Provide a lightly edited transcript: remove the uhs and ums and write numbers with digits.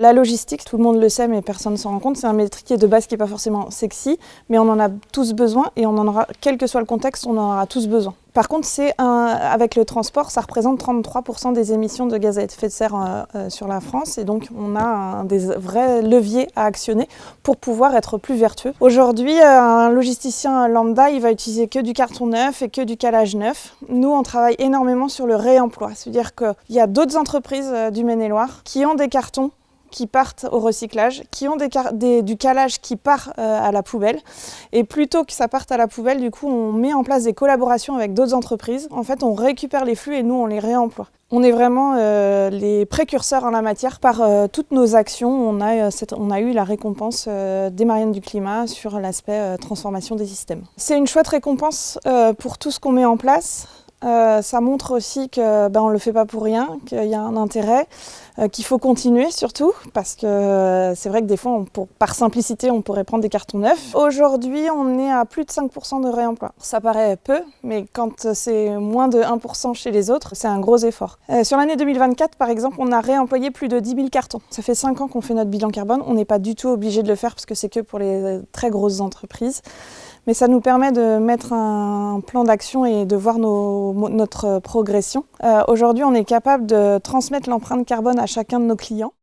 La logistique, tout le monde le sait, mais personne ne s'en rend compte, c'est un métier de base qui n'est pas forcément sexy, mais on en a tous besoin et on en aura, quel que soit le contexte, on en aura tous besoin. Par contre, avec le transport, ça représente 33% des émissions de gaz à effet de serre sur la France, et donc on a des vrais leviers à actionner pour pouvoir être plus vertueux. Aujourd'hui, un logisticien lambda, il va utiliser que du carton neuf et que du calage neuf. Nous, on travaille énormément sur le réemploi, c'est-à-dire qu'il y a d'autres entreprises du Maine-et-Loire qui ont des cartons qui partent au recyclage, qui ont du calage qui part à la poubelle. Et plutôt que ça parte à la poubelle, du coup, on met en place des collaborations avec d'autres entreprises. En fait, on récupère les flux et nous, on les réemploie. On est vraiment les précurseurs en la matière. Par toutes nos actions, on a eu la récompense des Mariannes du climat sur l'aspect transformation des systèmes. C'est une chouette récompense pour tout ce qu'on met en place. Ça montre aussi que on le fait pas pour rien, qu'il y a un intérêt, qu'il faut continuer surtout, parce que c'est vrai que des fois, par simplicité, on pourrait prendre des cartons neufs. Aujourd'hui, on est à plus de 5% de réemploi. Ça paraît peu, mais quand c'est moins de 1% chez les autres, c'est un gros effort. Sur l'année 2024, par exemple, on a réemployé plus de 10 000 cartons. Ça fait 5 ans qu'on fait notre bilan carbone. On n'est pas du tout obligé de le faire parce que c'est que pour les très grosses entreprises. Mais ça nous permet de mettre un plan d'action et de voir notre progression. Aujourd'hui, on est capable de transmettre l'empreinte carbone à chacun de nos clients.